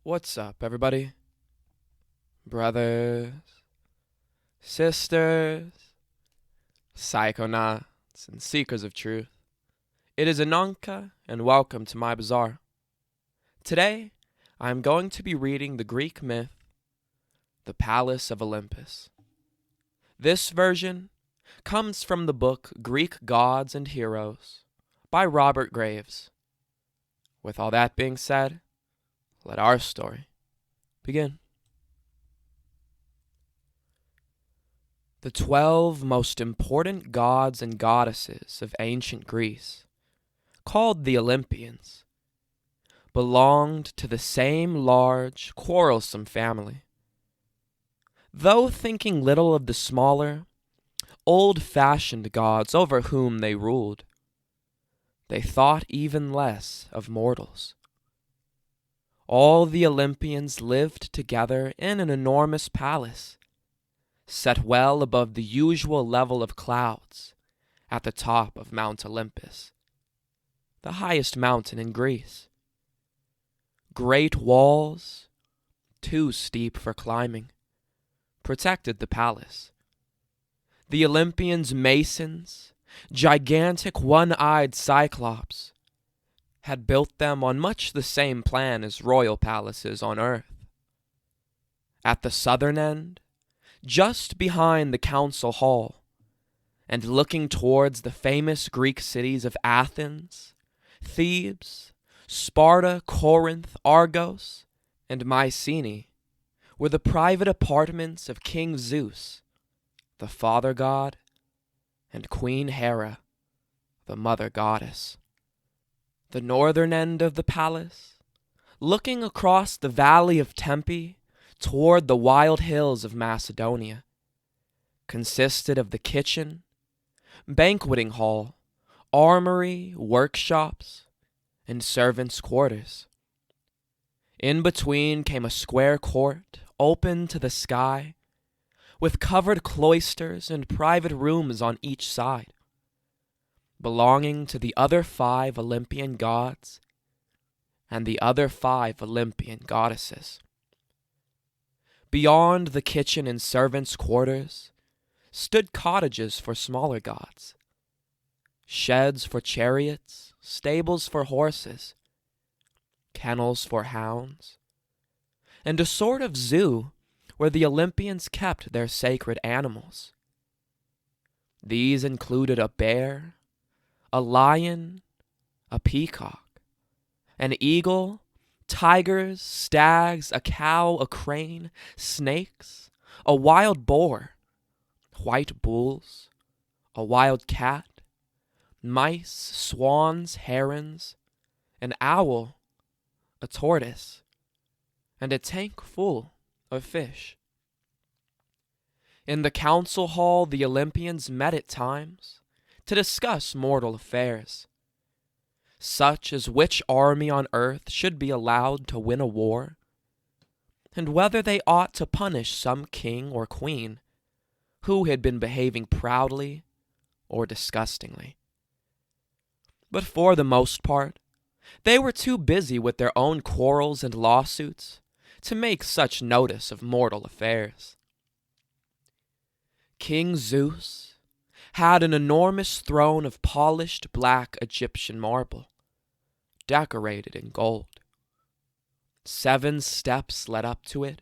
What's up, everybody? Brothers, sisters, psychonauts, and seekers of truth. It is Ananka, and welcome to my bazaar. Today, I am going to be reading the Greek myth, The Palace of Olympus. This version comes from the book Greek Gods and Heroes by Robert Graves. With all that being said, let our story begin. The 12 most important gods and goddesses of ancient Greece, called the Olympians, belonged to the same large, quarrelsome family. Though thinking little of the smaller, old-fashioned gods over whom they ruled, they thought even less of mortals. All the Olympians lived together in an enormous palace, set well above the usual level of clouds at the top of Mount Olympus, the highest mountain in Greece. Great walls, too steep for climbing, protected the palace. The Olympians' masons, gigantic one-eyed cyclops, had built them on much the same plan as royal palaces on Earth. At the southern end, just behind the council hall, and looking towards the famous Greek cities of Athens, Thebes, Sparta, Corinth, Argos, and Mycenae, were the private apartments of King Zeus, the father god, and Queen Hera, the mother goddess. The northern end of the palace, looking across the valley of Tempe toward the wild hills of Macedonia, consisted of the kitchen, banqueting hall, armory, workshops, and servants' quarters. In between came a square court open to the sky, with covered cloisters and private rooms on each side, belonging to the other 5 Olympian gods and the other 5 Olympian goddesses. Beyond the kitchen and servants' quarters stood cottages for smaller gods, sheds for chariots, stables for horses, kennels for hounds, and a sort of zoo where the Olympians kept their sacred animals. These included a bear, a lion, a peacock, an eagle, tigers, stags, a cow, a crane, snakes, a wild boar, white bulls, a wild cat, mice, swans, herons, an owl, a tortoise, and a tank full of fish. In the council hall, the Olympians met at times to discuss mortal affairs, such as which army on earth should be allowed to win a war, and whether they ought to punish some king or queen who had been behaving proudly or disgustingly. But for the most part, they were too busy with their own quarrels and lawsuits to make such notice of mortal affairs. King Zeus had an enormous throne of polished black Egyptian marble, decorated in gold. 7 steps led up to it,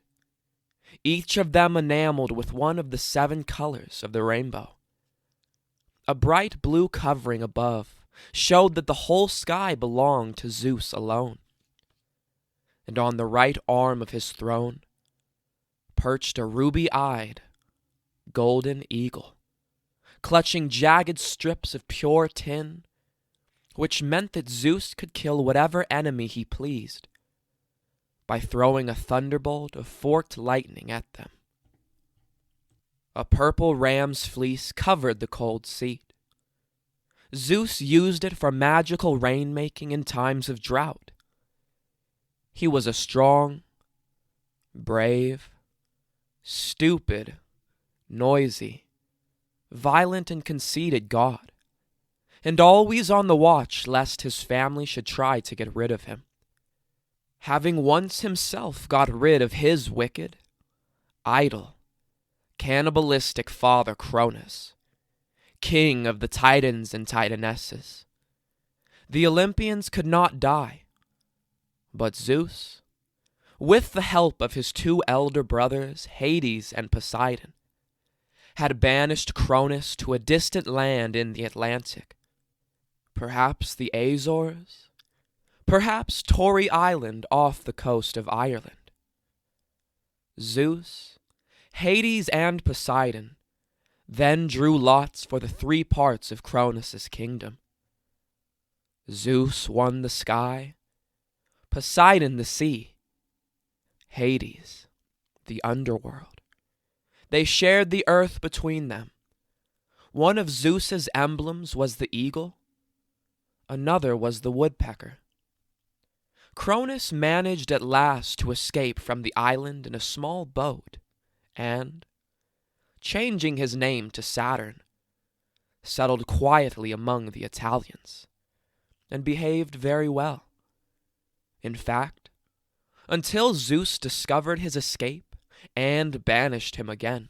each of them enameled with one of the 7 colors of the rainbow. A bright blue covering above showed that the whole sky belonged to Zeus alone. And on the right arm of his throne perched a ruby-eyed, golden eagle, clutching jagged strips of pure tin, which meant that Zeus could kill whatever enemy he pleased by throwing a thunderbolt of forked lightning at them. A purple ram's fleece covered the cold seat. Zeus used it for magical rain-making in times of drought. He was a strong, brave, stupid, noisy, violent and conceited god, and always on the watch lest his family should try to get rid of him. having once himself got rid of his wicked, idle, cannibalistic father Cronus, king of the Titans and Titanesses, the Olympians could not die, but Zeus, with the help of his two elder brothers, Hades and Poseidon, had banished Cronus to a distant land in the Atlantic, perhaps the Azores, perhaps Tory Island off the coast of Ireland. Zeus, Hades, and Poseidon then drew lots for the 3 parts of Cronus's kingdom. Zeus won the sky, Poseidon the sea, Hades the underworld. They shared the earth between them. One of Zeus's emblems was the eagle, another was the woodpecker. Cronus managed at last to escape from the island in a small boat, and, changing his name to Saturn, settled quietly among the Italians, and behaved very well. In fact, until Zeus discovered his escape and banished him again,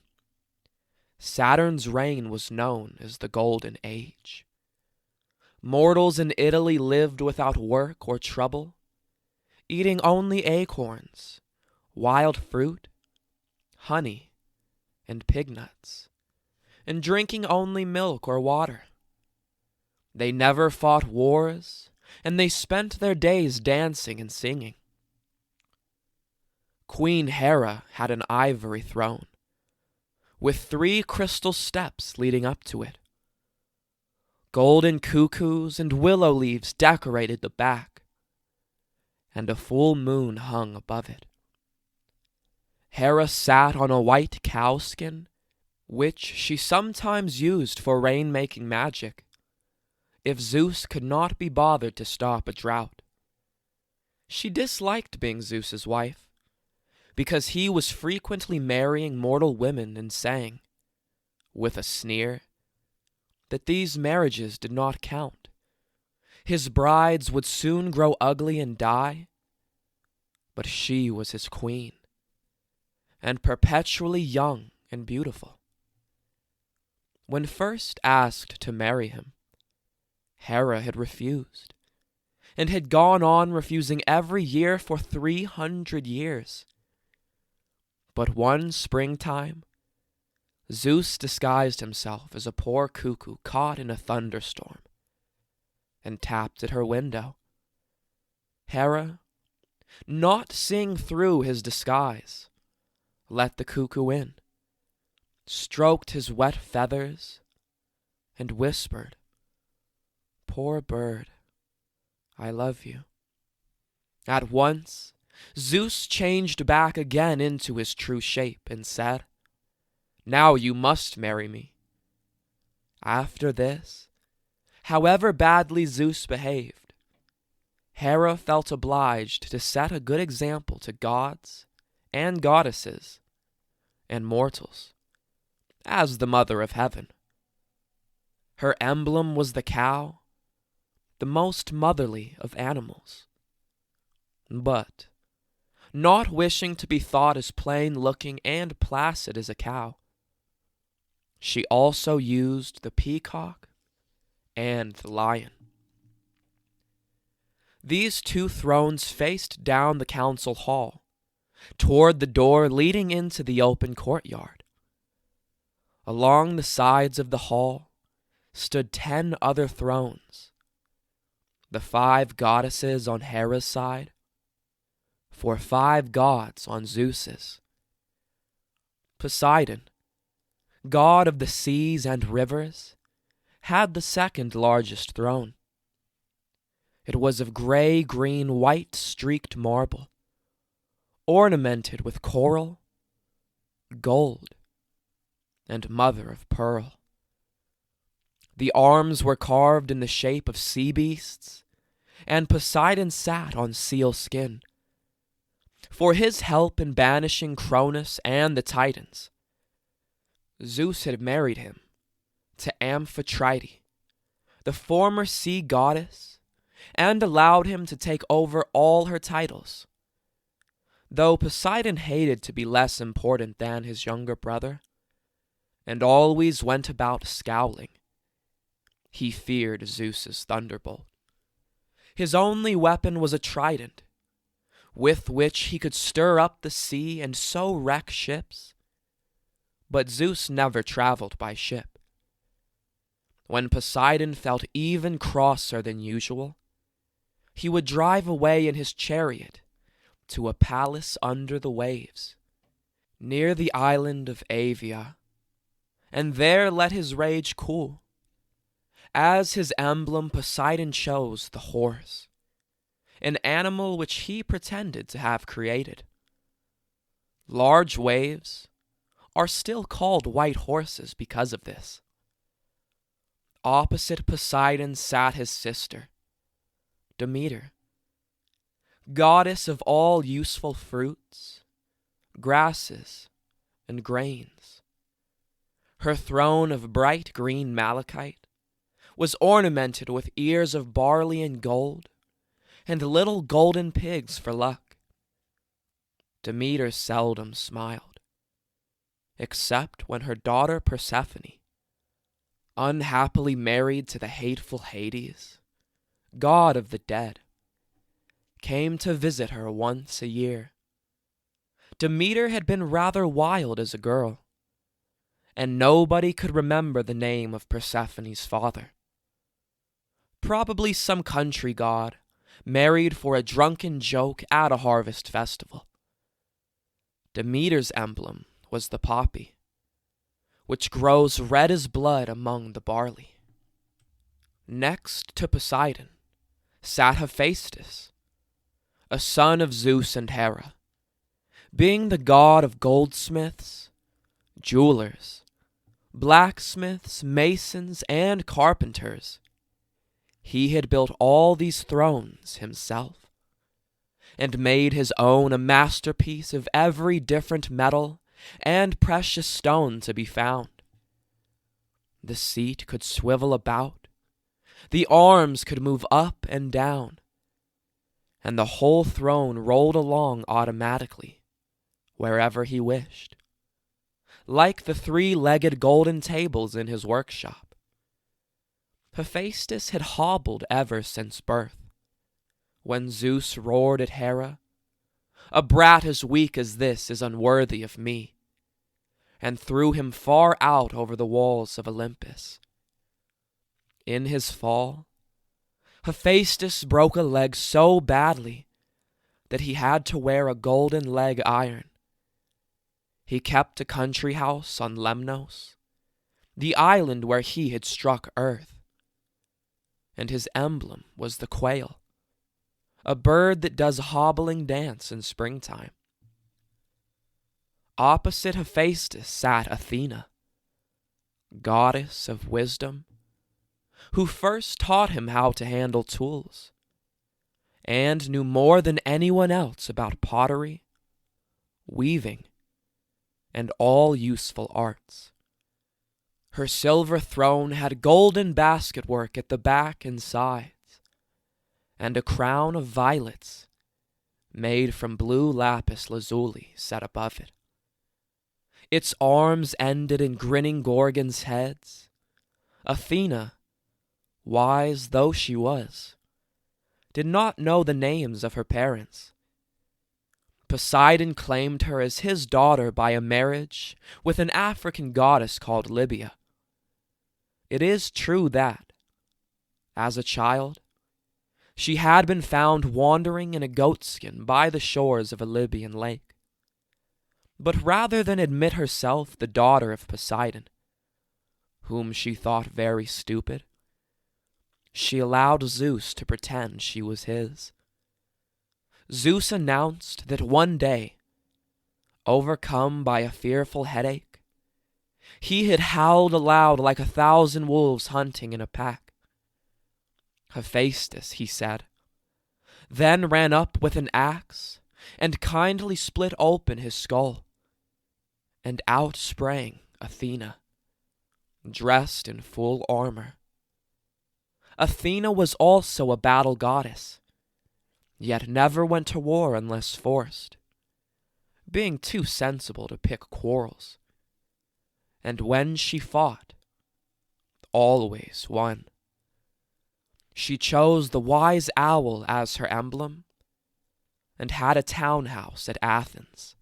Saturn's reign was known as the Golden Age. Mortals in Italy lived without work or trouble, eating only acorns, wild fruit, honey, and pig nuts, and drinking only milk or water. They never fought wars, and they spent their days dancing and singing. Queen Hera had an ivory throne, with 3 crystal steps leading up to it. Golden cuckoos and willow leaves decorated the back, and a full moon hung above it. Hera sat on a white cowskin, which she sometimes used for rain-making magic, if Zeus could not be bothered to stop a drought. She disliked being Zeus's wife, because he was frequently marrying mortal women and sang, with a sneer, that these marriages did not count. His brides would soon grow ugly and die, but she was his queen, and perpetually young and beautiful. When first asked to marry him, Hera had refused, and had gone on refusing every year for 300 years. But one springtime, Zeus disguised himself as a poor cuckoo caught in a thunderstorm, and tapped at her window. Hera, not seeing through his disguise, let the cuckoo in, stroked his wet feathers, and whispered, "Poor bird, I love you." At once, Zeus changed back again into his true shape and said, "Now you must marry me." After this, however badly Zeus behaved, Hera felt obliged to set a good example to gods and goddesses and mortals, as the mother of heaven. Her emblem was the cow, the most motherly of animals. But, not wishing to be thought as plain-looking and placid as a cow, she also used the peacock and the lion. These 2 thrones faced down the council hall, toward the door leading into the open courtyard. Along the sides of the hall stood 10 other thrones, the 5 goddesses on Hera's side, for 5 gods on Zeus's. Poseidon, god of the seas and rivers, had the 2nd largest throne. It was of gray-green white-streaked marble, ornamented with coral, gold, and mother of pearl. The arms were carved in the shape of sea beasts, and Poseidon sat on seal skin. For his help in banishing Cronus and the Titans, Zeus had married him to Aphrodite, the former sea goddess, and allowed him to take over all her titles, though Poseidon hated to be less important than his younger brother, and always went about scowling. He feared Zeus's thunderbolt. His only weapon was a trident, with which he could stir up the sea and so wreck ships. But Zeus never traveled by ship. When Poseidon felt even crosser than usual, he would drive away in his chariot to a palace under the waves, near the island of Avia, and there let his rage cool. As his emblem, Poseidon chose the horse, an animal which he pretended to have created. Large waves are still called white horses because of this. Opposite Poseidon sat his sister, Demeter, goddess of all useful fruits, grasses, and grains. Her throne of bright green malachite was ornamented with ears of barley and gold, and little golden pigs for luck. Demeter seldom smiled, except when her daughter Persephone, unhappily married to the hateful Hades, god of the dead, came to visit her once a year. Demeter had been rather wild as a girl, and nobody could remember the name of Persephone's father. Probably some country god, married for a drunken joke at a harvest festival. Demeter's emblem was the poppy, which grows red as blood among the barley. Next to Poseidon sat Hephaestus, a son of Zeus and Hera. Being the god of goldsmiths, jewelers, blacksmiths, masons, and carpenters, he had built all these thrones himself, and made his own a masterpiece of every different metal and precious stone to be found. The seat could swivel about, the arms could move up and down, and the whole throne rolled along automatically, wherever he wished, like the three-legged golden tables in his workshop. Hephaestus had hobbled ever since birth. When Zeus roared at Hera, "A brat as weak as this is unworthy of me," and threw him far out over the walls of Olympus. In his fall, Hephaestus broke a leg so badly that he had to wear a golden leg iron. He kept a country house on Lemnos, the island where he had struck earth, and his emblem was the quail, a bird that does a hobbling dance in springtime. Opposite Hephaestus sat Athena, goddess of wisdom, who first taught him how to handle tools, and knew more than anyone else about pottery, weaving, and all useful arts. Her silver throne had golden basketwork at the back and sides, and a crown of violets made from blue lapis lazuli set above it. Its arms ended in grinning gorgons' heads. Athena, wise though she was, did not know the names of her parents. Poseidon claimed her as his daughter by a marriage with an African goddess called Libya. It is true that, as a child, she had been found wandering in a goatskin by the shores of a Libyan lake. But rather than admit herself the daughter of Poseidon, whom she thought very stupid, she allowed Zeus to pretend she was his. Zeus announced that one day, overcome by a fearful headache, he had howled aloud like 1,000 wolves hunting in a pack. Hephaestus, he said, then ran up with an axe and kindly split open his skull, and out sprang Athena, dressed in full armor. Athena was also a battle goddess, yet never went to war unless forced. being too sensible to pick quarrels. And when she fought, always won. She chose the wise owl as her emblem and had a townhouse at Athens.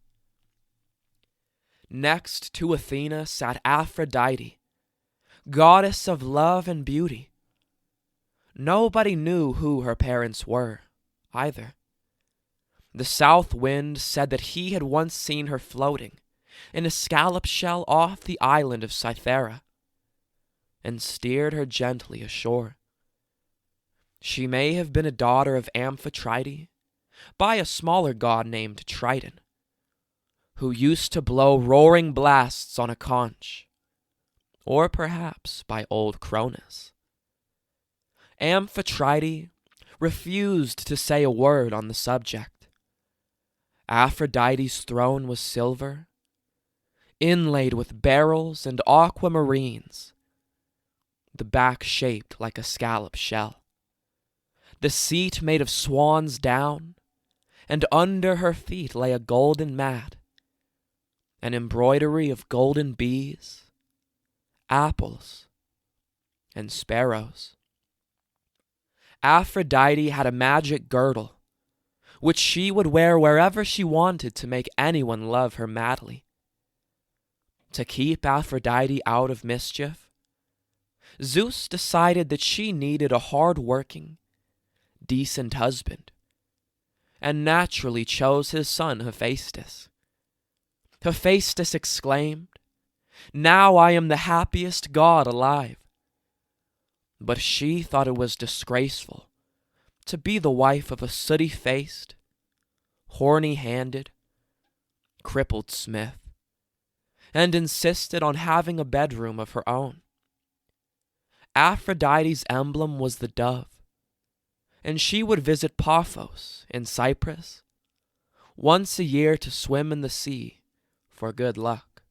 Next to Athena sat Aphrodite, goddess of love and beauty. Nobody knew who her parents were, either. The south wind said that he had once seen her floating in a scallop shell off the island of Cythera, and steered her gently ashore. She may have been a daughter of Aphrodite by a smaller god named Triton, who used to blow roaring blasts on a conch, or perhaps by old Cronus. Aphrodite refused to say a word on the subject. Aphrodite's throne was silver, inlaid with beryls and aquamarines, the back shaped like a scallop shell, the seat made of swan's down, and under her feet lay a golden mat, an embroidery of golden bees, apples, and sparrows. Aphrodite had a magic girdle, which she would wear wherever she wanted to make anyone love her madly. To keep Aphrodite out of mischief, Zeus decided that she needed a hard-working, decent husband, and naturally chose his son Hephaestus. Hephaestus exclaimed, "Now I am the happiest god alive." But she thought it was disgraceful to be the wife of a sooty-faced, horny-handed, crippled smith, and insisted on having a bedroom of her own. Aphrodite's emblem was the dove, and she would visit Paphos in Cyprus once a year to swim in the sea for good luck.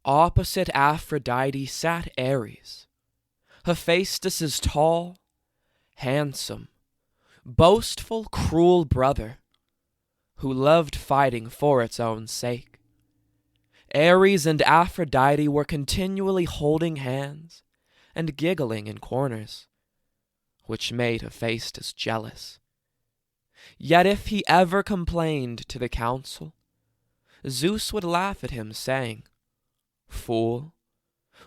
Opposite Aphrodite sat Ares, Hephaestus's tall, handsome, boastful, cruel brother, who loved fighting for its own sake. Ares and Aphrodite were continually holding hands and giggling in corners, which made Hephaestus jealous. Yet if he ever complained to the council, Zeus would laugh at him, saying, "Fool,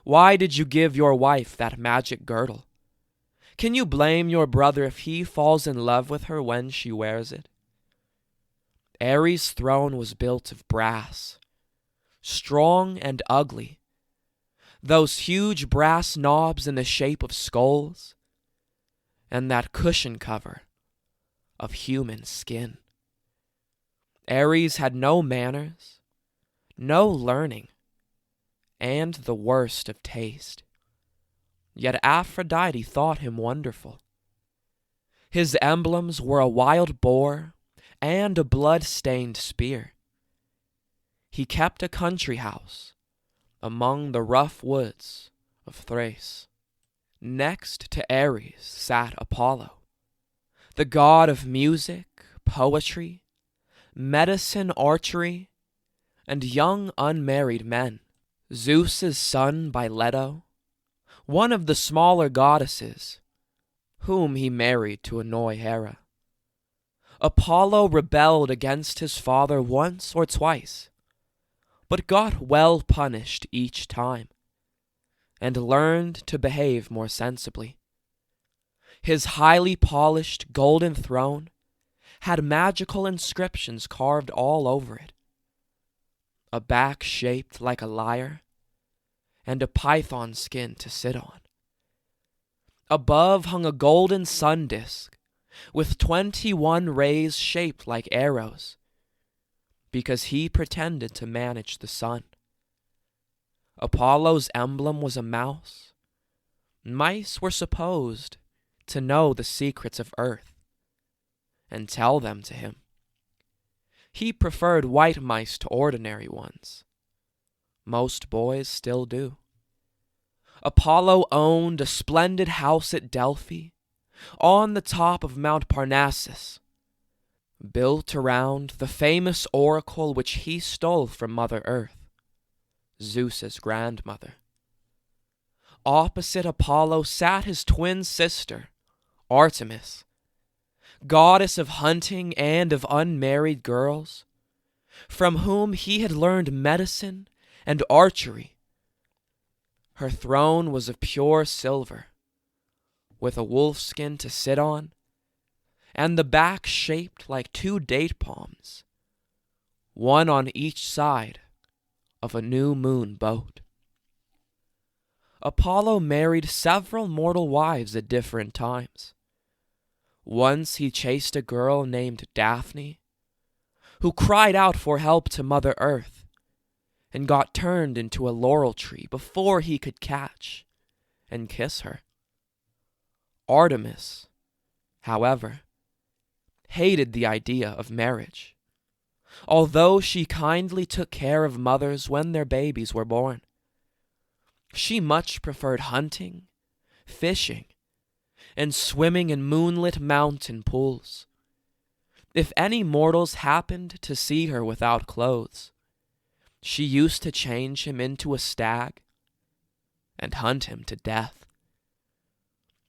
why did you give your wife that magic girdle? Can you blame your brother if he falls in love with her when she wears it?" Ares' throne was built of brass, strong and ugly, those huge brass knobs in the shape of skulls, and that cushion cover of human skin. Ares had no manners, no learning, and the worst of taste. Yet Aphrodite thought him wonderful. His emblems were a wild boar and a blood-stained spear. He kept a country house among the rough woods of Thrace. Next to Ares sat Apollo, the god of music, poetry, medicine, archery, and young unmarried men. Zeus's son by Leto, one of the smaller goddesses, whom he married to annoy Hera. Apollo rebelled against his father once or twice, but got well punished each time, and learned to behave more sensibly. His highly polished golden throne had magical inscriptions carved all over it, a back shaped like a lyre, and a python skin to sit on. Above hung a golden sun disk with 21 rays shaped like arrows, because he pretended to manage the sun. Apollo's emblem was a mouse. Mice were supposed to know the secrets of earth and tell them to him. He preferred white mice to ordinary ones. Most boys still do. Apollo owned a splendid house at Delphi, on the top of Mount Parnassus, built around the famous oracle which he stole from Mother Earth, Zeus's grandmother. Opposite Apollo sat his twin sister, Artemis, goddess of hunting and of unmarried girls, from whom he had learned medicine and archery. Her throne was of pure silver, with a wolfskin to sit on, and the back shaped like two date palms, one on each side of a new moon boat. Apollo married several mortal wives at different times. Once he chased a girl named Daphne, who cried out for help to Mother Earth, and got turned into a laurel tree before he could catch and kiss her. Artemis, however, hated the idea of marriage, although she kindly took care of mothers when their babies were born. She much preferred hunting, fishing, and swimming in moonlit mountain pools. If any mortals happened to see her without clothes, she used to change him into a stag and hunt him to death.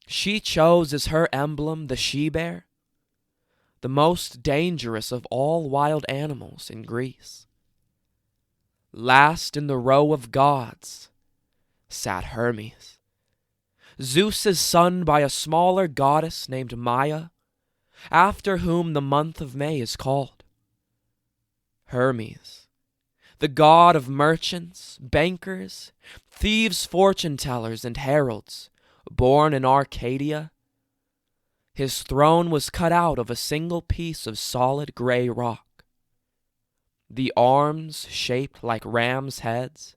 She chose as her emblem the she-bear, the most dangerous of all wild animals in Greece. Last in the row of gods sat Hermes, Zeus's son by a smaller goddess named Maia, after whom the month of May is called. Hermes, the god of merchants, bankers, thieves, fortune-tellers, and heralds, born in Arcadia. His throne was cut out of a single piece of solid gray rock. The arms shaped like ram's heads,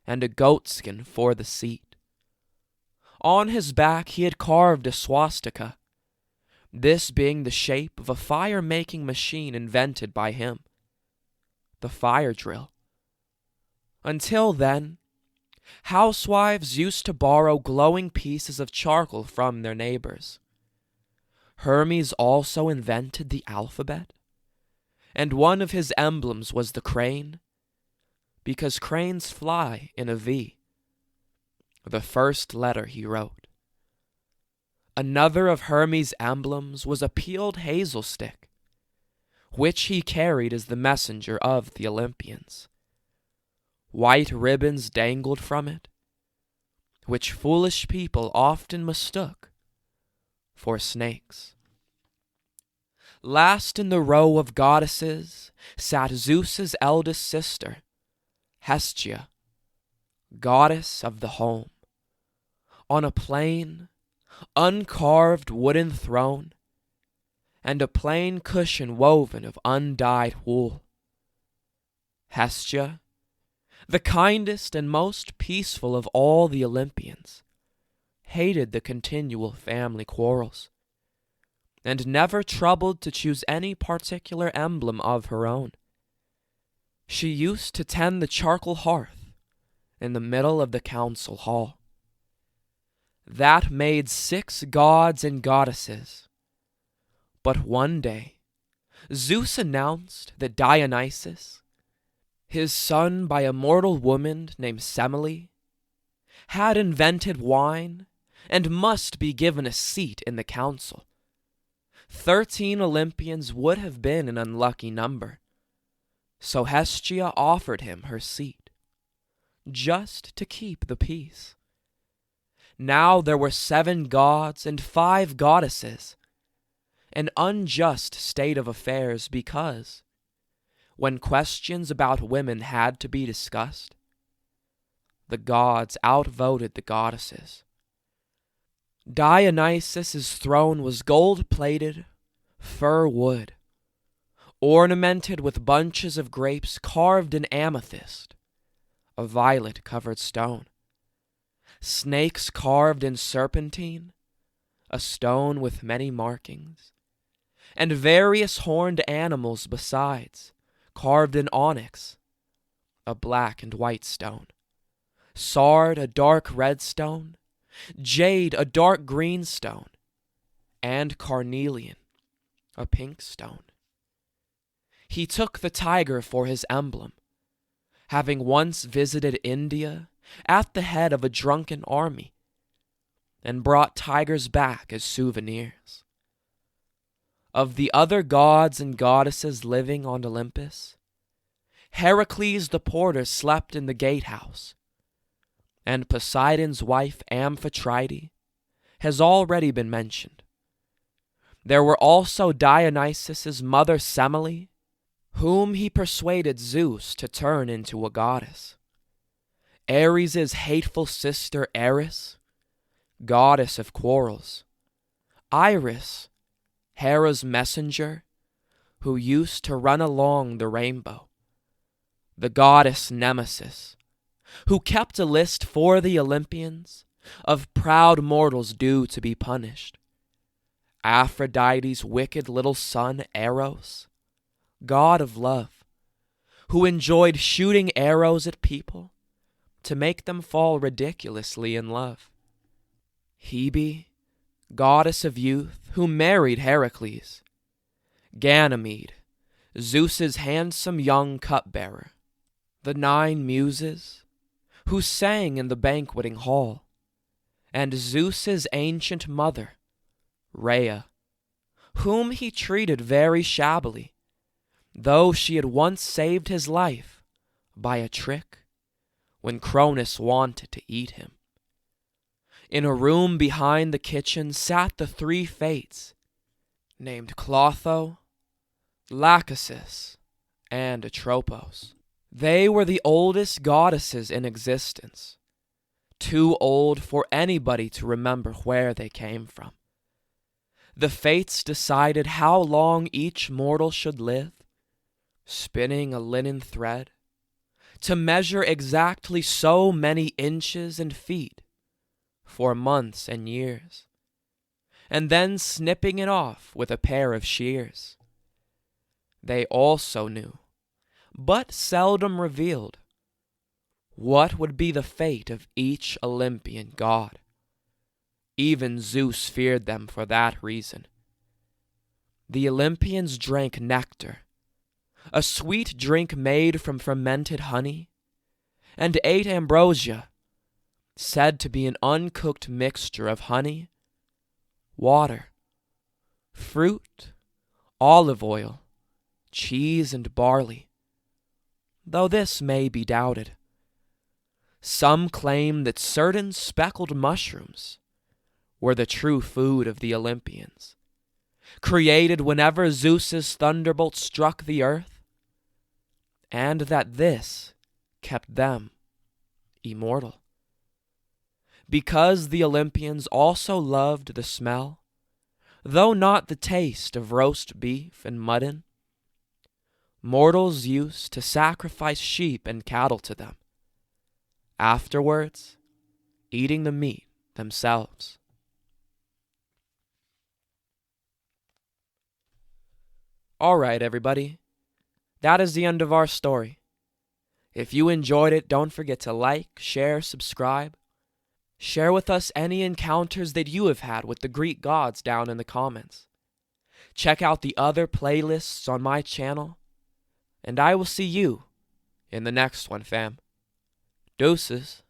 and a goatskin for the seat. On his back he had carved a swastika, this being the shape of a fire-making machine invented by him, the fire drill. Until then, housewives used to borrow glowing pieces of charcoal from their neighbors. Hermes also invented the alphabet, and one of his emblems was the crane, because cranes fly in a V, the first letter he wrote. Another of Hermes' emblems was a peeled hazel stick, which he carried as the messenger of the Olympians. White ribbons dangled from it, which foolish people often mistook for snakes. Last in the row of goddesses sat Zeus's eldest sister, Hestia, goddess of the home, on a plain, uncarved wooden throne, and a plain cushion woven of undyed wool. Hestia, the kindest and most peaceful of all the Olympians, hated the continual family quarrels, and never troubled to choose any particular emblem of her own. She used to tend the charcoal hearth in the middle of the council hall. That made 6 gods and goddesses. But one day, Zeus announced that Dionysius, his son by a mortal woman named Semele, had invented wine and must be given a seat in the council. 13 Olympians would have been an unlucky number, so Hestia offered him her seat, just to keep the peace. Now there were 7 gods and 5 goddesses, an unjust state of affairs because, when questions about women had to be discussed, the gods outvoted the goddesses. Dionysius' throne was gold-plated, fir wood, ornamented with bunches of grapes carved in amethyst, a violet-covered stone, snakes carved in serpentine, a stone with many markings, and various horned animals besides, carved in onyx, a black and white stone, sard, a dark red stone, jade, a dark green stone, and carnelian, a pink stone. He took the tiger for his emblem, having once visited India at the head of a drunken army, and brought tigers back as souvenirs. Of the other gods and goddesses living on Olympus, Heracles the porter slept in the gatehouse, and Poseidon's wife Aphrodite has already been mentioned. There were also Dionysius' mother Semele, whom he persuaded Zeus to turn into a goddess, Ares' hateful sister Eris, goddess of quarrels, Iris, Hera's messenger, who used to run along the rainbow, the goddess Nemesis, who kept a list for the Olympians of proud mortals due to be punished, Aphrodite's wicked little son Eros, god of love, who enjoyed shooting arrows at people to make them fall ridiculously in love, Hebe, goddess of youth, who married Heracles, Ganymede, Zeus's handsome young cupbearer, the 9 muses, who sang in the banqueting hall, and Zeus's ancient mother, Rhea, whom he treated very shabbily, though she had once saved his life by a trick when Cronus wanted to eat him. In a room behind the kitchen sat the 3 Fates, named Clotho, Lachesis, and Atropos. They were the oldest goddesses in existence, too old for anybody to remember where they came from. The Fates decided how long each mortal should live, spinning a linen thread to measure exactly so many inches and feet for months and years, and then snipping it off with a pair of shears. They also knew, but seldom revealed, what would be the fate of each Olympian god. Even Zeus feared them for that reason. The Olympians drank nectar, a sweet drink made from fermented honey, and ate ambrosia, said to be an uncooked mixture of honey, water, fruit, olive oil, cheese, and barley, though this may be doubted. Some claim that certain speckled mushrooms were the true food of the Olympians, created whenever Zeus's thunderbolt struck the earth, and that this kept them immortal. Because the Olympians also loved the smell, though not the taste, of roast beef and mutton, mortals used to sacrifice sheep and cattle to them, afterwards eating the meat themselves. All right, everybody. That is the end of our story. If you enjoyed it, don't forget to like, share, subscribe. Share with us any encounters that you have had with the Greek gods down in the comments. Check out the other playlists on my channel, and I will see you in the next one, fam. Deuces.